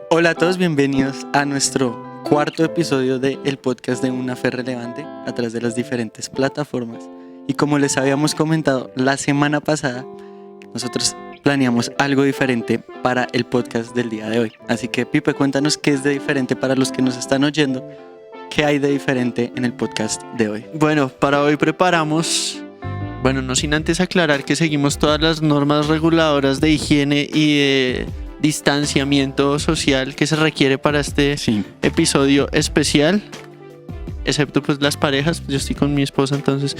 Hola a todos, bienvenidos a nuestro cuarto episodio del podcast de Una Fe Relevante a través de las diferentes plataformas. Y como les habíamos comentado la semana pasada, nosotros planeamos algo diferente para el podcast del día de hoy. Así que Pipe, cuéntanos qué es de diferente para los que nos están oyendo. ¿Qué hay de diferente en el podcast de hoy? Bueno, para hoy preparamos, no sin antes aclarar que seguimos todas las normas reguladoras de higiene y de distanciamiento social que se requiere para este episodio especial, excepto pues las parejas, yo estoy con mi esposa entonces,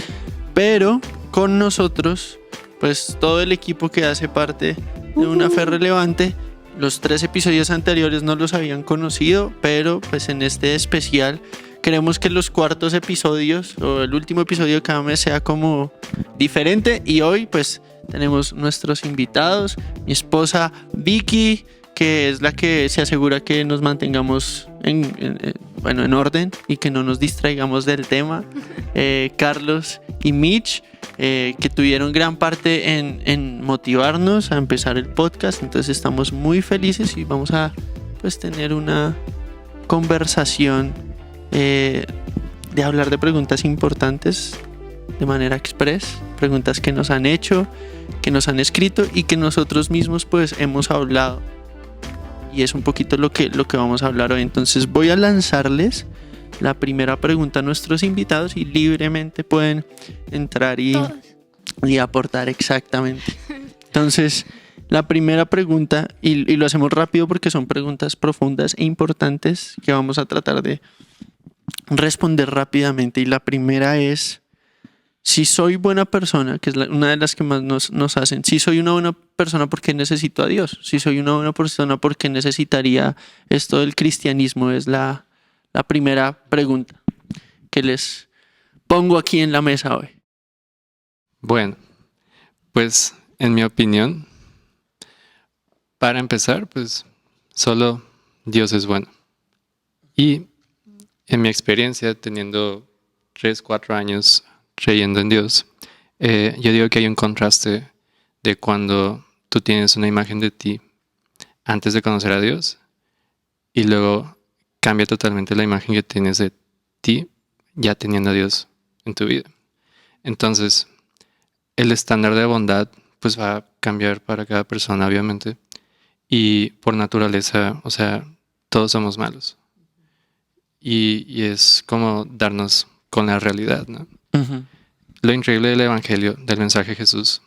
pero con nosotros pues todo el equipo que hace parte de Una Fe Relevante. Los 3 episodios anteriores no los habían conocido, pero pues en este especial queremos que los cuartos episodios o el último episodio de cada mes sea como diferente. Y hoy pues tenemos nuestros invitados, mi esposa Vicky, que es la que se asegura que nos mantengamos en orden y que no nos distraigamos del tema, Carlos y Mitch, que tuvieron gran parte en motivarnos a empezar el podcast. Entonces estamos muy felices y vamos a pues tener una conversación de hablar de preguntas importantes de manera express, preguntas que nos han hecho, que nos han escrito y que nosotros mismos pues hemos hablado, y es un poquito lo que vamos a hablar hoy. Entonces voy a lanzarles la primera pregunta a nuestros invitados y libremente pueden entrar y aportar exactamente. Entonces la primera pregunta, y lo hacemos rápido porque son preguntas profundas e importantes que vamos a tratar de responder rápidamente. Y la primera es: si soy buena persona, que es una de las que más nos hacen, si soy una buena persona, ¿por qué necesito a Dios? Si soy una buena persona, ¿por qué necesitaría esto del cristianismo? Es la primera pregunta que les pongo aquí en la mesa hoy. Bueno, pues en mi opinión, para empezar, pues solo Dios es bueno. Y en mi experiencia, teniendo 3, 4 años creyendo en Dios, yo digo que hay un contraste de cuando tú tienes una imagen de ti antes de conocer a Dios y luego cambia totalmente la imagen que tienes de ti ya teniendo a Dios en tu vida. Entonces, el estándar de bondad pues va a cambiar para cada persona, obviamente, y por naturaleza, o sea, todos somos malos. Y es como darnos con la realidad, ¿no? Uh-huh. Lo increíble del Evangelio, del mensaje de Jesús,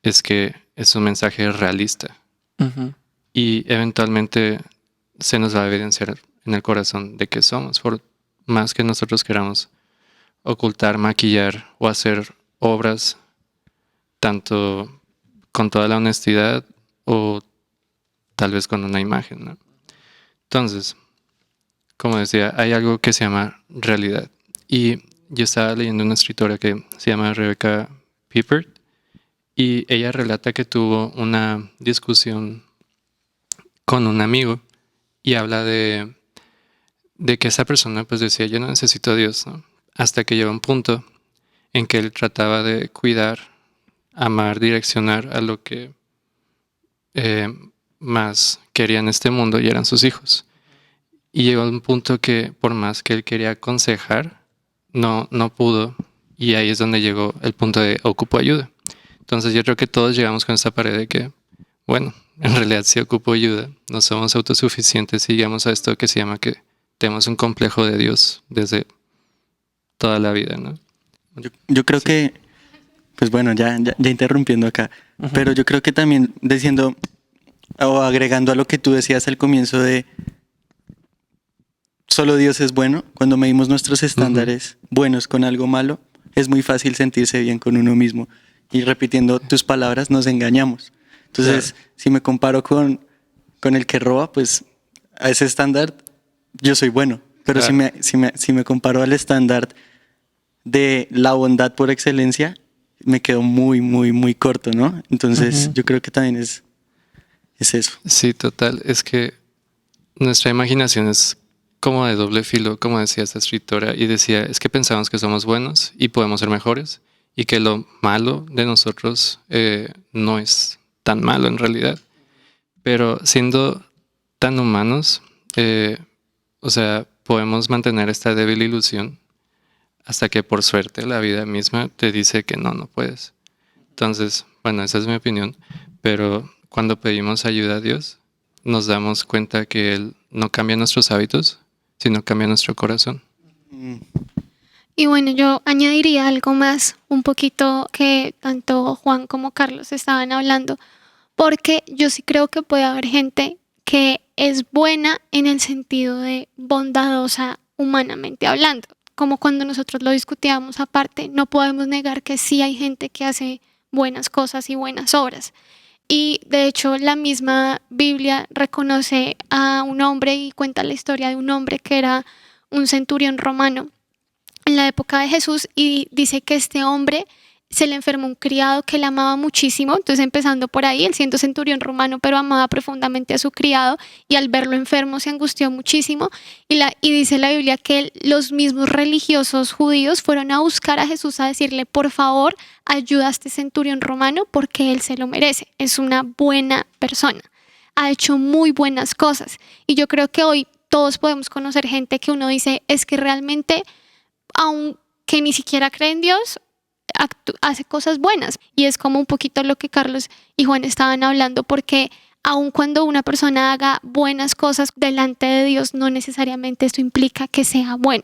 es que es un mensaje realista. Uh-huh. Y eventualmente se nos va a evidenciar en el corazón de que somos, por más que nosotros queramos ocultar, maquillar o hacer obras, tanto con toda la honestidad o tal vez con una imagen, ¿no? Entonces, como decía, hay algo que se llama realidad. Y yo estaba leyendo una escritora que se llama Rebecca Pippert y ella relata que tuvo una discusión con un amigo y habla de que esa persona pues decía: yo no necesito a Dios, ¿no? Hasta que llegó un punto en que él trataba de cuidar, amar, direccionar a lo que más quería en este mundo, y eran sus hijos. Y llegó a un punto que por más que él quería aconsejar, no pudo, y ahí es donde llegó el punto de ocupo ayuda. Entonces yo creo que todos llegamos con esta pared de que, bueno, en realidad sí ocupo ayuda, no somos autosuficientes y llegamos a esto que se llama que tenemos un complejo de Dios desde toda la vida, ¿no? Yo creo que, pues bueno, ya interrumpiendo acá, Uh-huh. pero yo creo que también diciendo o agregando a lo que tú decías al comienzo de solo Dios es bueno, cuando medimos nuestros estándares buenos con algo malo, es muy fácil sentirse bien con uno mismo. Y repitiendo tus palabras, nos engañamos. Entonces, Claro. si me comparo con el que roba, pues a ese estándar yo soy bueno. Pero Claro. si me comparo al estándar de la bondad por excelencia, me quedo muy, muy, muy corto, ¿no? Entonces, Uh-huh. yo creo que también es eso. Sí, total. Es que nuestra imaginación es como de doble filo, como decía esta escritora, y decía, es que pensamos que somos buenos y podemos ser mejores, y que lo malo de nosotros no es tan malo en realidad. Pero siendo tan humanos, o sea, podemos mantener esta débil ilusión hasta que por suerte la vida misma te dice que no puedes. Entonces, bueno, esa es mi opinión, pero cuando pedimos ayuda a Dios, nos damos cuenta que Él no cambia nuestros hábitos, sino cambia nuestro corazón. Y bueno, yo añadiría algo más, un poquito que tanto Juan como Carlos estaban hablando, porque yo sí creo que puede haber gente que es buena en el sentido de bondadosa humanamente hablando. Como cuando nosotros lo discutíamos aparte, no podemos negar que sí hay gente que hace buenas cosas y buenas obras. Y de hecho la misma Biblia reconoce a un hombre y cuenta la historia de un hombre que era un centurión romano en la época de Jesús, y dice que este hombre se le enfermó un criado que le amaba muchísimo. Entonces, empezando por ahí, él siendo centurión romano, pero amaba profundamente a su criado, y al verlo enfermo se angustió muchísimo, y dice la Biblia que los mismos religiosos judíos fueron a buscar a Jesús a decirle: por favor, ayuda a este centurión romano porque él se lo merece, es una buena persona, ha hecho muy buenas cosas. Y yo creo que hoy todos podemos conocer gente que uno dice: es que realmente, aunque ni siquiera cree en Dios, hace cosas buenas. Y es como un poquito lo que Carlos y Juan estaban hablando, porque aun cuando una persona haga buenas cosas delante de Dios, no necesariamente esto implica que sea bueno.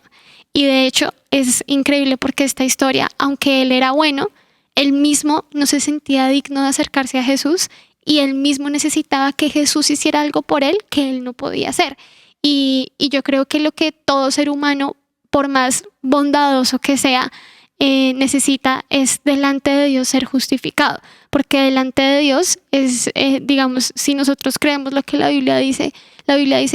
Y de hecho es increíble porque esta historia, aunque él era bueno, él mismo no se sentía digno de acercarse a Jesús, y él mismo necesitaba que Jesús hiciera algo por él que él no podía hacer. Y yo creo que lo que todo ser humano, por más bondadoso que sea, necesita es delante de Dios ser justificado, porque delante de Dios es, digamos, si nosotros creemos lo que la Biblia dice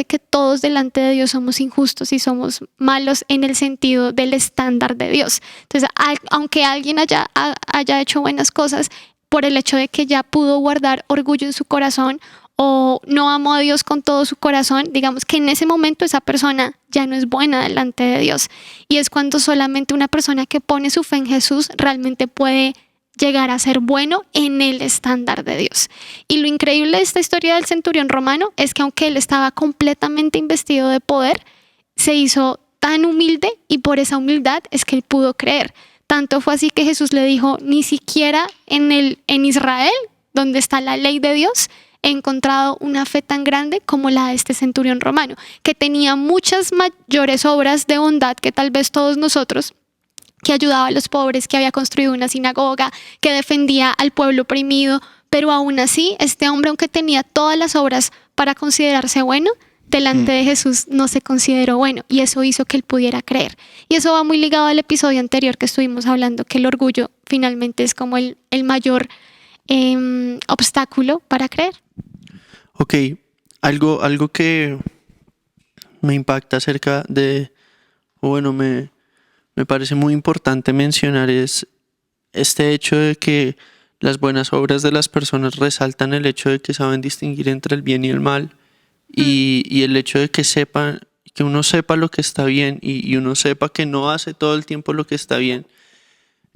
que todos delante de Dios somos injustos y somos malos en el sentido del estándar de Dios. Entonces, aunque alguien haya hecho buenas cosas, por el hecho de que ya pudo guardar orgullo en su corazón o no amó a Dios con todo su corazón, digamos que en ese momento esa persona ya no es buena delante de Dios. Y es cuando solamente una persona que pone su fe en Jesús realmente puede llegar a ser bueno en el estándar de Dios. Y lo increíble de esta historia del centurión romano es que aunque él estaba completamente investido de poder, se hizo tan humilde, y por esa humildad es que él pudo creer. Tanto fue así que Jesús le dijo: ni siquiera en Israel, donde está la ley de Dios, he encontrado una fe tan grande como la de este centurión romano, que tenía muchas mayores obras de bondad que tal vez todos nosotros, que ayudaba a los pobres, que había construido una sinagoga, que defendía al pueblo oprimido. Pero aún así, este hombre, aunque tenía todas las obras para considerarse bueno, delante de Jesús no se consideró bueno, y eso hizo que él pudiera creer. Y eso va muy ligado al episodio anterior que estuvimos hablando, que el orgullo finalmente es como el mayor obstáculo para creer. Ok, algo que me impacta acerca de, bueno, me parece muy importante mencionar, es este hecho de que las buenas obras de las personas resaltan el hecho de que saben distinguir entre el bien y el mal, y el hecho de que uno sepa lo que está bien y uno sepa que no hace todo el tiempo lo que está bien.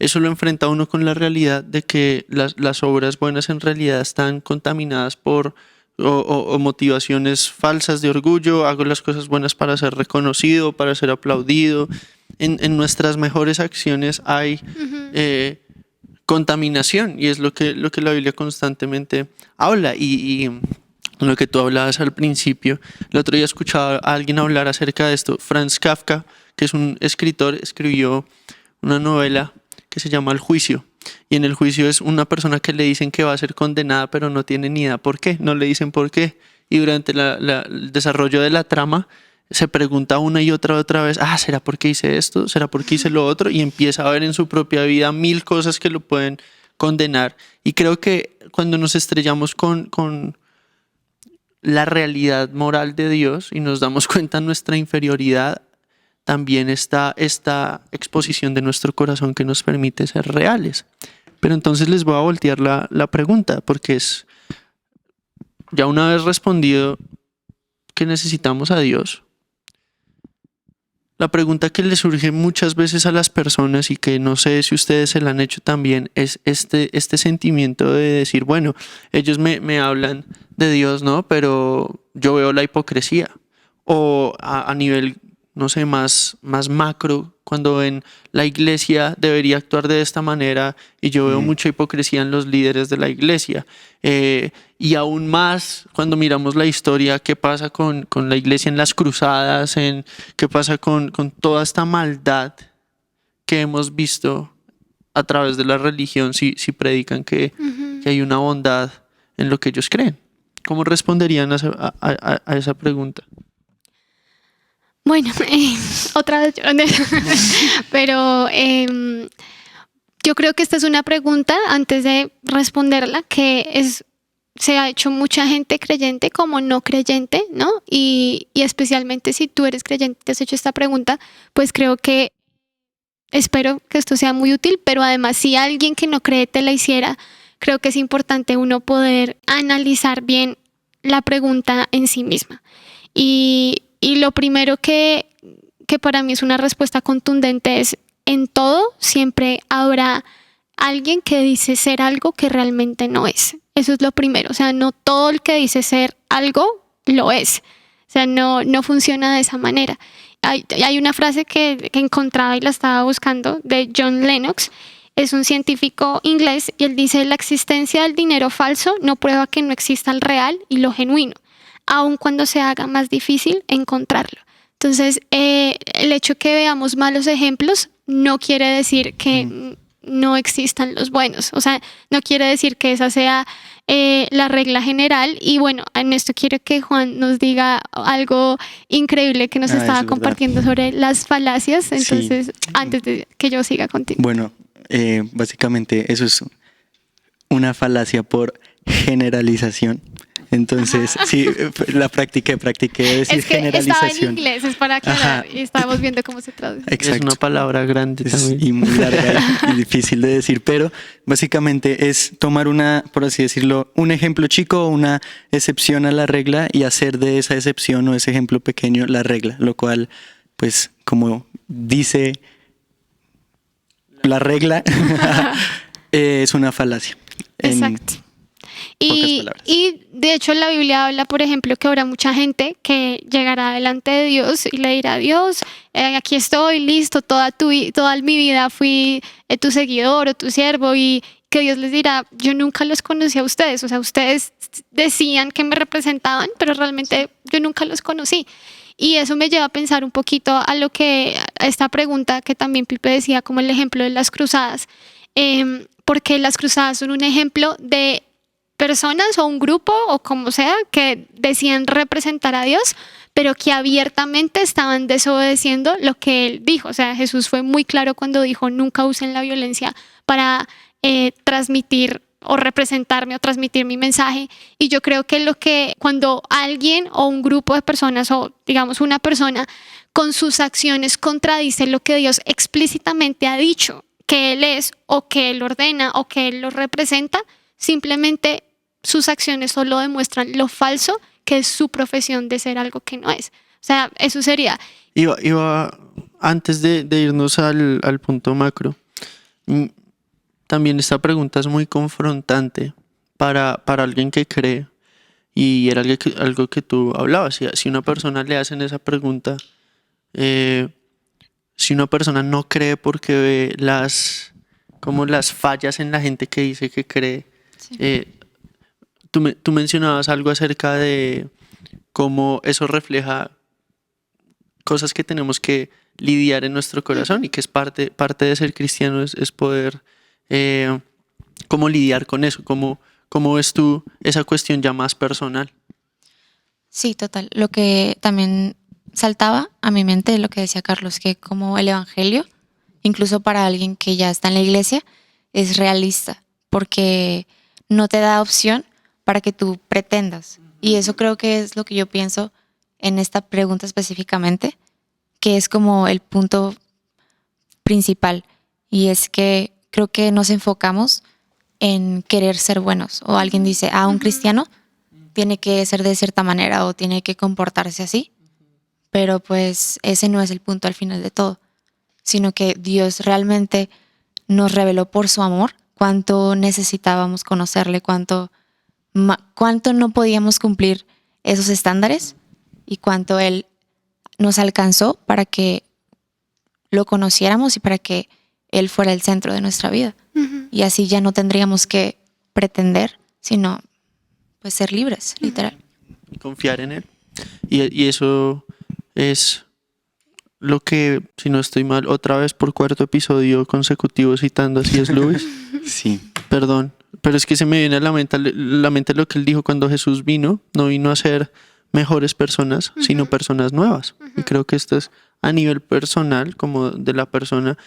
Eso lo enfrenta a uno con la realidad de que las obras buenas en realidad están contaminadas por o motivaciones falsas de orgullo. Hago las cosas buenas para ser reconocido, para ser aplaudido. En nuestras mejores acciones hay contaminación, y es lo que la Biblia constantemente habla. Y lo que tú hablabas al principio, el otro día escuchaba a alguien hablar acerca de esto. Franz Kafka, que es un escritor, escribió una novela que se llama El Juicio. Y en el juicio es una persona que le dicen que va a ser condenada, pero no tiene ni idea por qué, no le dicen por qué. Y durante el desarrollo de la trama se pregunta una y otra vez: ¿será porque hice esto? ¿Será porque hice lo otro? Y empieza a ver en su propia vida 1000 cosas que lo pueden condenar. Y creo que cuando nos estrellamos con la realidad moral de Dios y nos damos cuenta de nuestra inferioridad, también está esta exposición de nuestro corazón que nos permite ser reales. Pero entonces les voy a voltear la pregunta, porque es, ya una vez respondido que necesitamos a Dios, la pregunta que le surge muchas veces a las personas y que no sé si ustedes se la han hecho también es este sentimiento de decir, bueno, ellos me hablan de Dios, ¿no? Pero yo veo la hipocresía. O a nivel, no sé, más macro, cuando en la iglesia debería actuar de esta manera y yo veo mucha hipocresía en los líderes de la iglesia. Y aún más cuando miramos la historia, qué pasa con la iglesia en las cruzadas, qué pasa con toda esta maldad que hemos visto a través de la religión si predican que hay una bondad en lo que ellos creen. ¿Cómo responderían a esa pregunta? Bueno, otra vez yo. Pero yo creo que esta es una pregunta, antes de responderla, se ha hecho mucha gente creyente como no creyente, ¿no? Y especialmente si tú eres creyente y te has hecho esta pregunta, pues espero que esto sea muy útil, pero además si alguien que no cree te la hiciera, creo que es importante uno poder analizar bien la pregunta en sí misma. Y lo primero que para mí es una respuesta contundente es: en todo siempre habrá alguien que dice ser algo que realmente no es. Eso es lo primero. O sea, no todo el que dice ser algo lo es. O sea, no funciona de esa manera. Hay una frase que encontraba y la estaba buscando de John Lennox. Es un científico inglés y él dice: la existencia del dinero falso no prueba que no exista el real y lo genuino, aun cuando se haga más difícil encontrarlo. Entonces, el hecho que veamos malos ejemplos no quiere decir que no existan los buenos. O sea, no quiere decir que esa sea la regla general. Y bueno, en esto quiero que Juan nos diga algo increíble que nos estaba compartiendo sobre las falacias. Entonces, antes de que yo siga contigo. Bueno, básicamente eso es una falacia por generalización. Entonces, sí, la practiqué decir es que generalización. estaba en inglés, es para aclarar, y estábamos viendo cómo se traduce. Exacto. Es una palabra grande también. Y muy larga y difícil de decir, pero básicamente es tomar por así decirlo, un ejemplo chico o una excepción a la regla y hacer de esa excepción o ese ejemplo pequeño la regla, lo cual, pues, como dice la regla, es una falacia. Exacto. Y de hecho la Biblia habla, por ejemplo, que habrá mucha gente que llegará delante de Dios y le dirá: Dios, aquí estoy, listo, toda mi vida fui tu seguidor o tu siervo, y que Dios les dirá: yo nunca los conocí a ustedes. O sea, ustedes decían que me representaban, pero realmente yo nunca los conocí. Y eso me lleva a pensar un poquito a esta pregunta que también Pipe decía, como el ejemplo de las cruzadas. Porque las cruzadas son un ejemplo de personas o un grupo o como sea que decían representar a Dios, pero que abiertamente estaban desobedeciendo lo que Él dijo. O sea, Jesús fue muy claro cuando dijo: nunca usen la violencia para transmitir o representarme o transmitir mi mensaje. Y yo creo que cuando alguien o un grupo de personas, o digamos una persona, con sus acciones contradice lo que Dios explícitamente ha dicho que Él es, o que Él ordena, o que Él lo representa, simplemente sus acciones solo demuestran lo falso que es su profesión de ser algo que no es. O sea, eso sería. Iba antes de irnos al punto macro, también esta pregunta es muy confrontante para alguien que cree, y era algo que tú hablabas. Si una persona le hacen esa pregunta, si una persona no cree porque ve las fallas en la gente que dice que cree, sí. Tú mencionabas algo acerca de cómo eso refleja cosas que tenemos que lidiar en nuestro corazón, y que es parte de ser cristiano, es poder cómo lidiar con eso, cómo ves tú esa cuestión ya más personal. Sí, total. Lo que también saltaba a mi mente es lo que decía Carlos, que como el evangelio, incluso para alguien que ya está en la iglesia, es realista, porque no te da opción para que tú pretendas. Y eso creo que es lo que yo pienso en esta pregunta específicamente, que es como el punto principal. Y es que creo que nos enfocamos en querer ser buenos. O alguien dice: un cristiano tiene que ser de cierta manera o tiene que comportarse así. pero pues ese no es el punto al final de todo, sino que Dios realmente nos reveló por su amor cuánto necesitábamos conocerle, cuánto no podíamos cumplir esos estándares y cuánto Él nos alcanzó para que lo conociéramos y para que Él fuera el centro de nuestra vida. Ujú. Y así ya no tendríamos que pretender, sino pues ser libres, literal. Confiar en Él. Y eso es lo que, si no estoy mal, otra vez por cuarto episodio consecutivo citando a C.S. Lewis. Sí. Perdón, pero es que se me viene a la mente lo que él dijo cuando Jesús vino. No vino a ser mejores personas, sino personas nuevas. Y creo que esto es a nivel personal, como de la persona.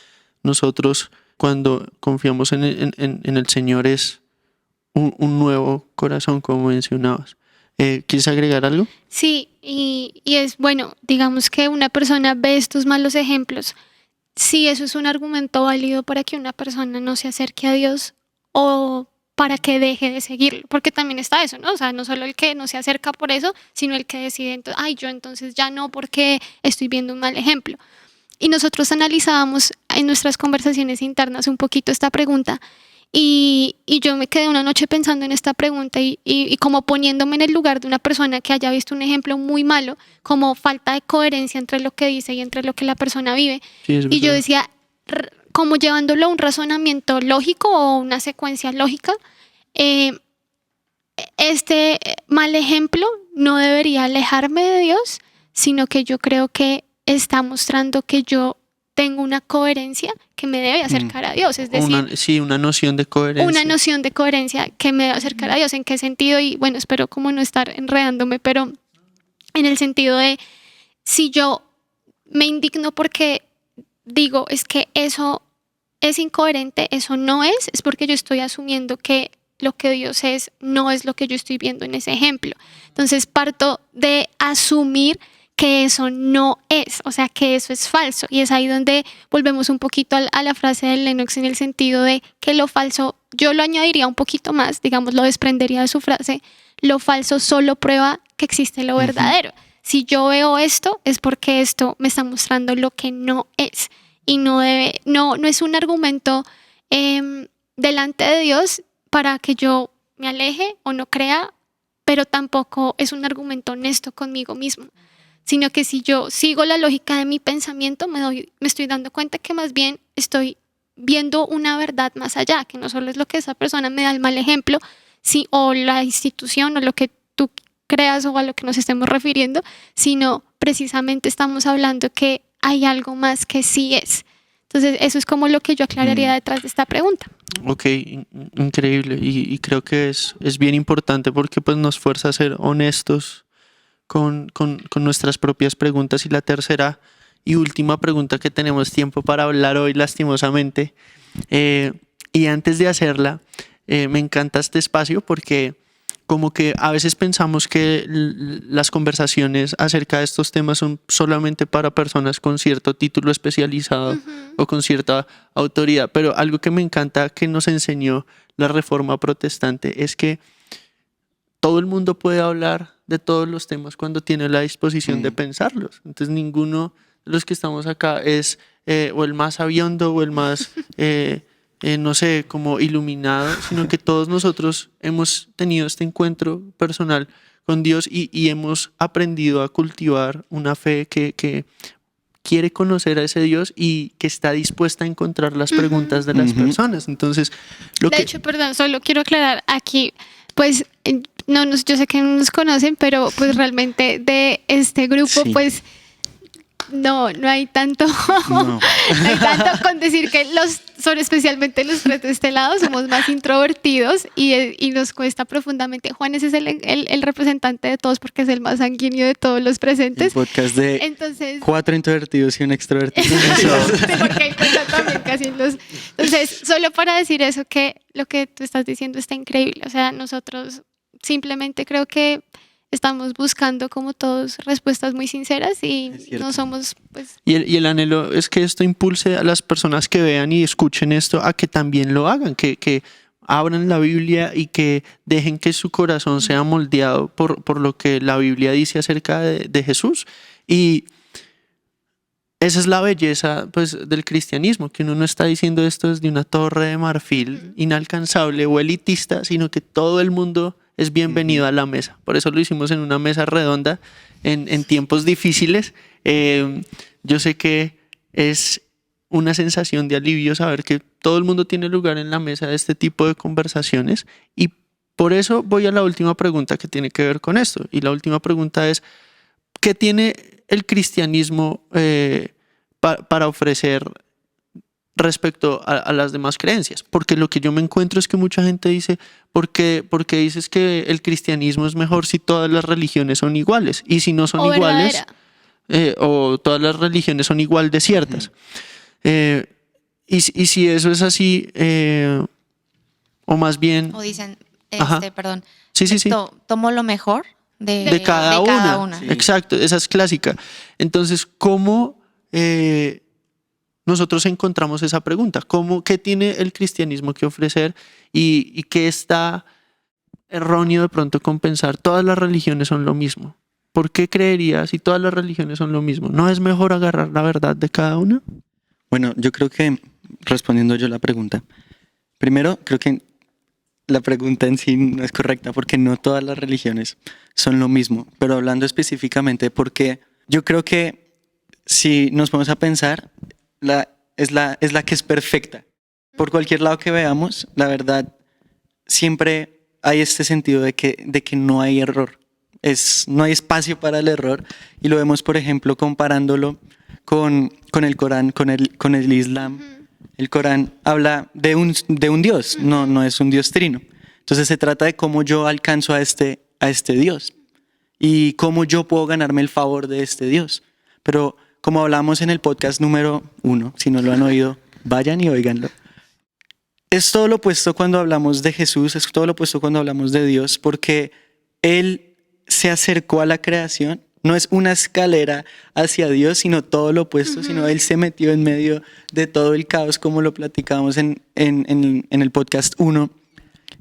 Nosotros, cuando confiamos en el Señor, es un nuevo corazón, como mencionabas. ¿Quieres agregar algo? Sí, y es bueno, digamos que una persona ve estos malos ejemplos. Sí, eso es un argumento válido para que una persona no se acerque a Dios o para que deje de seguirlo, porque también está eso, ¿no? O sea, no solo el que no se acerca por eso, sino el que decide, yo entonces ya no porque estoy viendo un mal ejemplo. Y nosotros analizábamos en nuestras conversaciones internas un poquito esta pregunta y yo me quedé una noche pensando en esta pregunta y como poniéndome en el lugar de una persona que haya visto un ejemplo muy malo, como falta de coherencia entre lo que dice y entre lo que la persona vive. Sí, es Y yo verdad. decía, como llevándolo a un razonamiento lógico o una secuencia lógica, este mal ejemplo no debería alejarme de Dios, sino que yo creo que está mostrando que yo tengo una coherencia que me debe acercar a Dios. Es decir, Una noción de coherencia. una noción de coherencia que me debe acercar a Dios. ¿En qué sentido? Y bueno, espero como no estar enredándome, pero en el sentido de si yo me indigno porque digo, es que eso es incoherente, eso no es porque yo estoy asumiendo que lo que Dios es no es lo que yo estoy viendo en ese ejemplo. Entonces parto de asumir que eso no es, o sea, que eso es falso. Y es ahí donde volvemos un poquito a la frase de Lennox en el sentido de que lo falso, yo lo añadiría un poquito más, digamos, lo desprendería de su frase, lo falso solo prueba que existe lo verdadero. Si yo veo esto, es porque esto me está mostrando lo que no es. Y no es un argumento delante de Dios para que yo me aleje o no crea, pero tampoco es un argumento honesto conmigo mismo. Sino que si yo sigo la lógica de mi pensamiento, me estoy dando cuenta que más bien estoy viendo una verdad más allá, que no solo es lo que esa persona me da el mal ejemplo, sí, o la institución o lo que tú creas o a lo que nos estemos refiriendo, sino precisamente estamos hablando que hay algo más que sí es. Entonces eso es como lo que yo aclararía detrás de esta pregunta. Ok, increíble. Y creo que es bien importante porque pues nos fuerza a ser honestos con nuestras propias preguntas. Y la tercera y última pregunta que tenemos tiempo para hablar hoy, lastimosamente, y antes de hacerla, me encanta este espacio porque como que a veces pensamos que las conversaciones acerca de estos temas son solamente para personas con cierto título especializado o con cierta autoridad, pero algo que me encanta que nos enseñó la Reforma Protestante es que todo el mundo puede hablar de todos los temas cuando tiene la disposición de pensarlos. Entonces ninguno de los que estamos acá es o el más sabiondo o el más, no sé, como iluminado, sino que todos nosotros hemos tenido este encuentro personal con Dios y hemos aprendido a cultivar una fe que quiere conocer a ese Dios y que está dispuesta a encontrar las preguntas de las personas. Entonces, de hecho, perdón, solo quiero aclarar aquí, pues yo sé que no nos conocen, pero pues realmente de este grupo, pues no hay tanto, no hay tanto con decir que son especialmente los tres de este lado, somos más introvertidos y nos cuesta profundamente. Juanes es el representante de todos porque es el más sanguíneo de todos los presentes. Un podcast de 4 introvertidos y un extrovertido. Sí, porque hay cuenta también casi en los... Entonces, solo para decir eso, que lo que tú estás diciendo está increíble. O sea, nosotros simplemente creo que estamos buscando como todos respuestas muy sinceras y no somos pues... Y el anhelo es que esto impulse a las personas que vean y escuchen esto a que también lo hagan, que abran la Biblia y que dejen que su corazón sea moldeado por lo que la Biblia dice acerca de Jesús. Y esa es la belleza, pues, del cristianismo, que uno no está diciendo esto desde una torre de marfil inalcanzable o elitista, sino que todo el mundo es bienvenido a la mesa. Por eso lo hicimos en una mesa redonda en tiempos difíciles. Yo sé que es una sensación de alivio saber que todo el mundo tiene lugar en la mesa de este tipo de conversaciones, y por eso voy a la última pregunta que tiene que ver con esto. Y la última pregunta es, ¿qué tiene el cristianismo para ofrecer respecto a las demás creencias? Porque lo que yo me encuentro es que mucha gente dice, ¿por qué dices que el cristianismo es mejor si todas las religiones son iguales? Y si no son O iguales, verdadera. o todas las religiones son igual de ciertas. Y si eso es así, o más bien... O dicen, Ajá. perdón, Sí. tomo lo mejor De cada una. Sí. Exacto, esa es clásica. Entonces, ¿cómo nosotros encontramos esa pregunta? ¿Qué tiene el cristianismo que ofrecer y qué está erróneo de pronto con pensar todas las religiones son lo mismo? ¿Por qué creerías si todas las religiones son lo mismo? ¿No es mejor agarrar la verdad de cada una? Bueno, yo creo que, respondiendo yo la pregunta, primero creo que la pregunta en sí no es correcta porque no todas las religiones son lo mismo, pero hablando específicamente porque yo creo que si nos ponemos a pensar, es la que es perfecta. Por cualquier lado que veamos, la verdad, siempre hay este sentido de que no hay error. No hay espacio para el error, y lo vemos, por ejemplo, comparándolo con el Corán, con el Islam. El Corán habla de un Dios, no es un Dios trino. Entonces se trata de cómo yo alcanzo a este Dios y cómo yo puedo ganarme el favor de este Dios. Pero como hablamos en el podcast número 1, si no lo han oído, vayan y óiganlo. Es todo lo opuesto cuando hablamos de Jesús, es todo lo opuesto cuando hablamos de Dios, porque Él se acercó a la creación. No es una escalera hacia Dios, sino todo lo opuesto, sino Él se metió en medio de todo el caos, como lo platicamos en el podcast 1.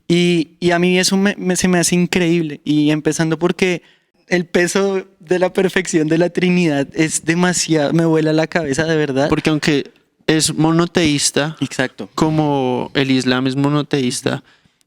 Y a mí eso se me hace increíble, y empezando porque el peso de la perfección de la Trinidad es demasiado, me vuela la cabeza de verdad. Porque aunque es monoteísta, exacto, como el Islam es monoteísta,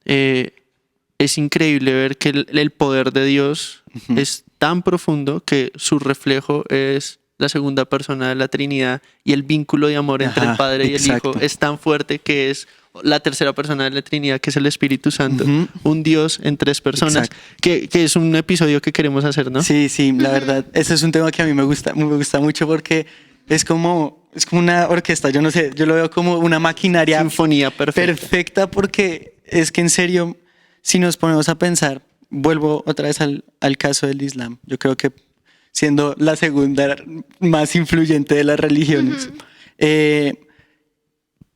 es increíble ver que el poder de Dios es tan profundo que su reflejo es la segunda persona de la Trinidad, y el vínculo de amor entre el Padre y el Hijo es tan fuerte que es la tercera persona de la Trinidad, que es el Espíritu Santo, un Dios en tres personas, que es un episodio que queremos hacer, ¿no? Sí, la verdad, ese es un tema que a mí me gusta mucho porque es como una orquesta, yo no sé, yo lo veo como una maquinaria sinfonía perfecta, porque es que en serio, si nos ponemos a pensar, vuelvo otra vez al caso del Islam, yo creo que siendo la segunda más influyente de las religiones,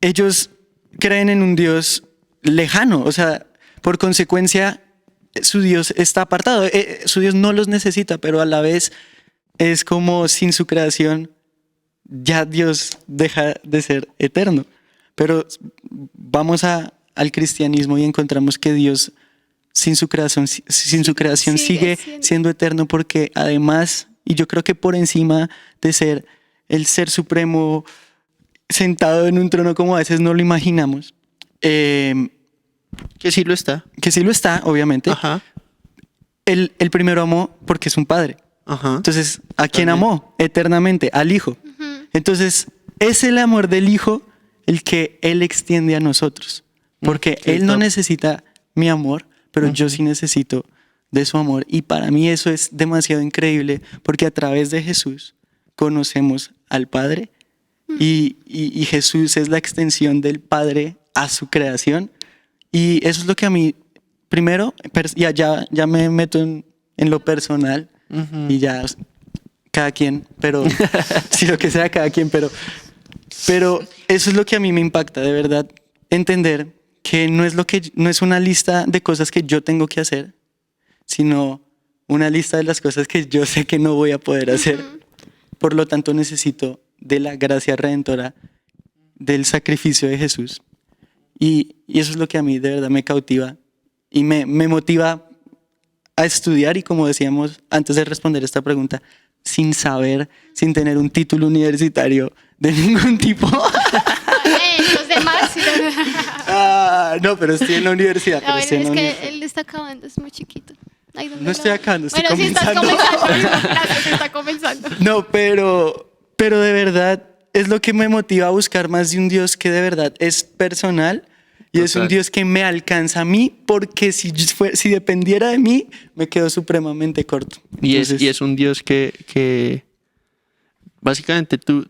ellos creen en un Dios lejano, o sea, por consecuencia su Dios está apartado, su Dios no los necesita, pero a la vez es como sin su creación ya Dios deja de ser eterno. Pero vamos al cristianismo y encontramos que Dios sin su creación sigue siendo eterno, porque además, y yo creo que por encima de ser el ser supremo sentado en un trono como a veces no lo imaginamos, que sí lo está. Que sí lo está, obviamente. Ajá. Él primero amó porque es un padre. Ajá. Entonces, ¿a quién amó? Eternamente, al Hijo. Entonces, es el amor del Hijo el que Él extiende a nosotros. Porque Él no necesita mi amor, pero yo sí necesito de su amor. Y para mí eso es demasiado increíble, porque a través de Jesús conocemos al Padre, y Jesús es la extensión del Padre a su creación. Y eso es lo que a mí, primero, ya me meto en lo personal, y ya cada quien, pero si lo que sea cada quien, pero eso es lo que a mí me impacta, de verdad, entender que no es una lista de cosas que yo tengo que hacer, sino una lista de las cosas que yo sé que no voy a poder hacer. Por lo tanto, necesito de la gracia redentora del sacrificio de Jesús. Y eso es lo que a mí de verdad me cautiva y me motiva a estudiar, y como decíamos antes de responder esta pregunta, sin saber, sin tener un título universitario de ningún tipo. Los demás. Sí. No, pero estoy en la universidad. No, es que él está acabando, es muy chiquito. Ay, no estoy acabando, estoy comenzando. Bueno, sí estás comenzando. Gracias, está comenzando. No, pero de verdad es lo que me motiva a buscar más de un Dios que de verdad es personal. Y es un Dios que me alcanza a mí, porque si dependiera de mí, me quedo supremamente corto. Entonces, y es un Dios que básicamente tú,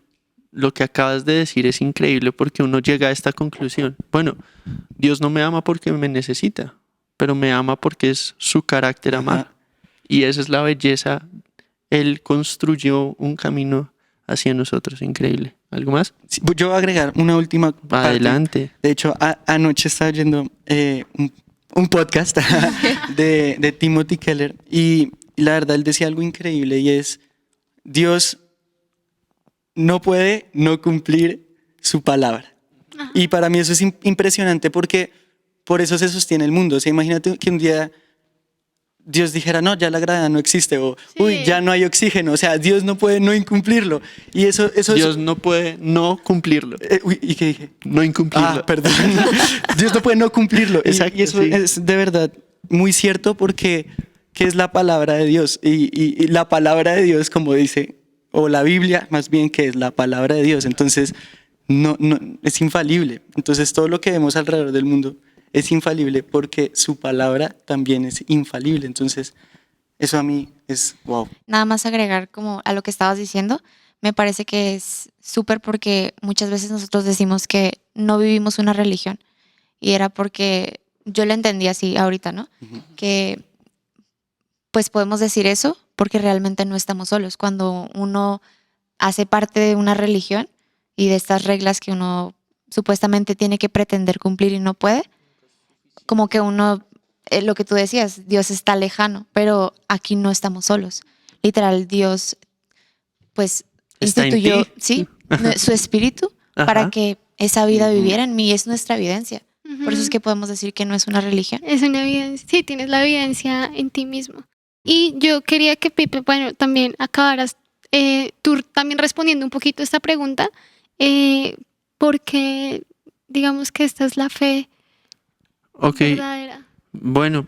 lo que acabas de decir es increíble, porque uno llega a esta conclusión. Bueno, Dios no me ama porque me necesita, pero me ama porque es su carácter amar. Y esa es la belleza. Él construyó un camino hacia nosotros, increíble. ¿Algo más? Sí, yo voy a agregar una última parte. Adelante. De hecho, anoche estaba oyendo un podcast de Timothy Keller, y la verdad él decía algo increíble, y es: Dios no puede no cumplir su palabra. Ajá. Y para mí eso es impresionante, porque por eso se sostiene el mundo. O sea, imagínate que un día Dios dijera: no, ya la gravedad no existe, o sí, uy, ya no hay oxígeno. O sea, Dios no puede no incumplirlo. Y eso Dios no puede no cumplirlo. ¿Y qué dije? No incumplirlo. Perdón. Dios no puede no cumplirlo. Exacto, y eso es de verdad muy cierto, porque ¿qué es la palabra de Dios? Y la palabra de Dios, como dice, o la Biblia más bien, que es la palabra de Dios. Entonces, no es infalible. Entonces, todo lo que vemos alrededor del mundo es infalible, porque su palabra también es infalible. Entonces, eso a mí es wow. Nada más agregar como a lo que estabas diciendo, me parece que es súper, porque muchas veces nosotros decimos que no vivimos una religión, y era porque yo lo entendí así ahorita, ¿no? Uh-huh. Que pues podemos decir eso porque realmente no estamos solos. Cuando uno hace parte de una religión y de estas reglas que uno supuestamente tiene que pretender cumplir y no puede, como que uno, lo que tú decías, Dios está lejano, pero aquí no estamos solos. Literal, Dios pues instituyó, sí, su espíritu para que esa vida viviera en mí. Es nuestra evidencia. Por eso es que podemos decir que no es una religión. Es una evidencia, sí, tienes la evidencia en ti mismo. Y yo quería que Pipe, bueno, también acabaras tú también respondiendo un poquito a esta pregunta, porque digamos que esta es la fe verdadera. Bueno,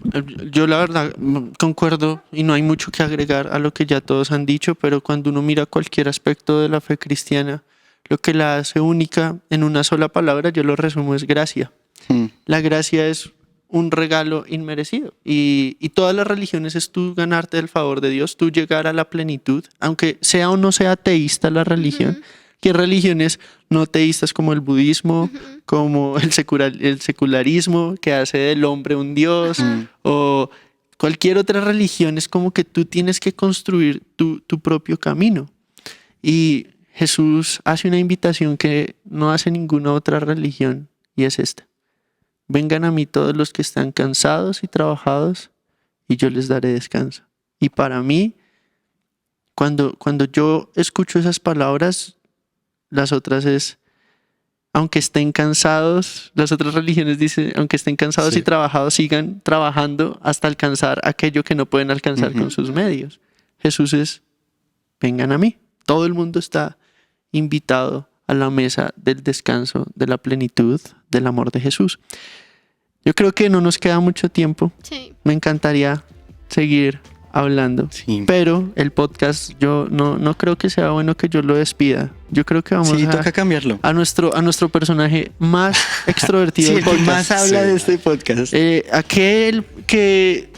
yo la verdad concuerdo y no hay mucho que agregar a lo que ya todos han dicho, pero cuando uno mira cualquier aspecto de la fe cristiana, lo que la hace única en una sola palabra, yo lo resumo, es gracia. La gracia es un regalo inmerecido, y todas las religiones es tú ganarte el favor de Dios, tú llegar a la plenitud, aunque sea o no sea teísta la religión. Que hay religiones no teístas como el budismo, como el secularismo, que hace del hombre un dios, o cualquier otra religión. Es como que tú tienes que construir tu propio camino. Y Jesús hace una invitación que no hace ninguna otra religión, y es esta: vengan a mí todos los que están cansados y trabajados, y yo les daré descanso. Y para mí, cuando yo escucho esas palabras, las otras es: aunque estén cansados, las otras religiones dicen, aunque estén cansados y trabajados, sigan trabajando hasta alcanzar aquello que no pueden alcanzar con sus medios. Jesús es: vengan a mí. Todo el mundo está invitado a la mesa del descanso, de la plenitud, del amor de Jesús. Yo creo que no nos queda mucho tiempo. Sí. Me encantaría seguir hablando, pero el podcast yo no creo que sea bueno que yo lo despida. Yo creo que vamos toca cambiarlo a nuestro personaje más extrovertido del podcast. Más habla de este podcast, aquel que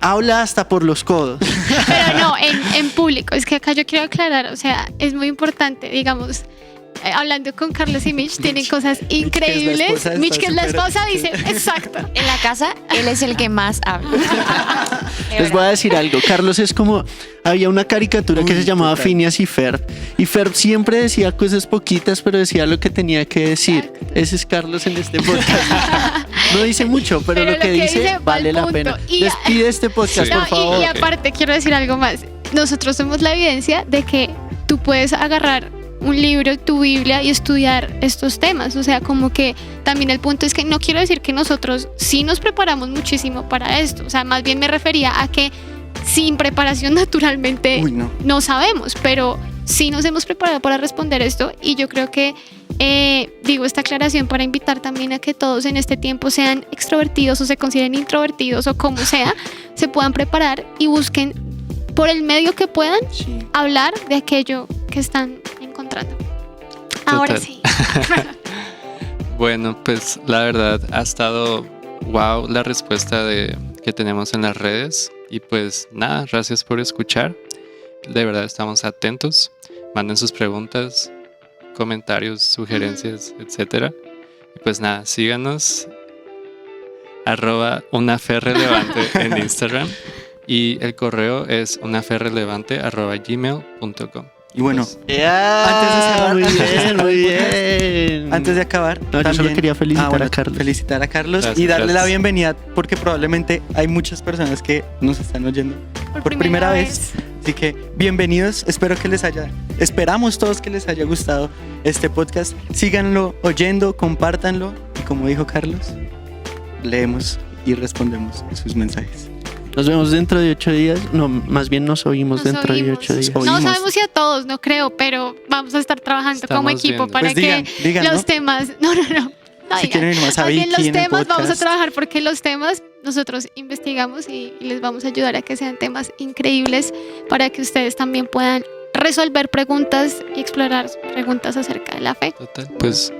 habla hasta por los codos. Pero no, en público. Es que acá yo quiero aclarar, o sea, es muy importante, digamos, hablando con Carlos y Mitch, tienen cosas increíbles. Mitch, que es la esposa, dice, exacto. En la casa, él es el que más habla. Les voy a decir algo. Carlos es como, había una caricatura que se llamaba Phineas y Ferb. Y Ferb siempre decía cosas poquitas, pero decía lo que tenía que decir. Ese es Carlos en este podcast. No dice mucho, pero lo que dice vale la pena. Despide este podcast, por favor. Y aparte, quiero decir algo más. Nosotros somos la evidencia de que tú puedes agarrar un libro, tu Biblia y estudiar estos temas. O sea, como que también el punto es que no quiero decir que nosotros sí nos preparamos muchísimo para esto. O sea, más bien me refería a que sin preparación naturalmente no sabemos, pero sí nos hemos preparado para responder esto. Y yo creo que digo esta aclaración para invitar también a que todos en este tiempo sean extrovertidos o se consideren introvertidos o como sea, se puedan preparar y busquen por el medio que puedan hablar de aquello que están encontrando. Ahora sí. Bueno, pues la verdad ha estado wow la respuesta que tenemos en las redes. Y pues nada, gracias por escuchar. De verdad estamos atentos. Manden sus preguntas, comentarios, sugerencias, etcétera. Y pues nada, síganos @unaferrelevante en Instagram. Y el correo es unaferrelevante@gmail.com. Y bueno, antes de cerrar, muy bien. Antes de acabar, yo solo quería felicitar a Carlos. Felicitar a Carlos Gracias, y darle la gracias. bienvenida, porque probablemente hay muchas personas que nos están oyendo por primera vez. Así que bienvenidos, esperamos todos que les haya gustado este podcast. Síganlo oyendo, compártanlo y como dijo Carlos, leemos y respondemos sus mensajes. Nos vemos dentro de 8 días. No, más bien nos oímos dentro de 8 días. No sabemos si a todos, no creo, pero vamos a estar trabajando como equipo viendo. para Pues digan, los ¿no? temas. No. Si quieren ir más a Más bien Vicky los en el temas vamos a podcast. trabajar porque los temas nosotros investigamos y les vamos a ayudar a que sean temas increíbles para que ustedes también puedan resolver preguntas y explorar preguntas acerca de la fe. Total, pues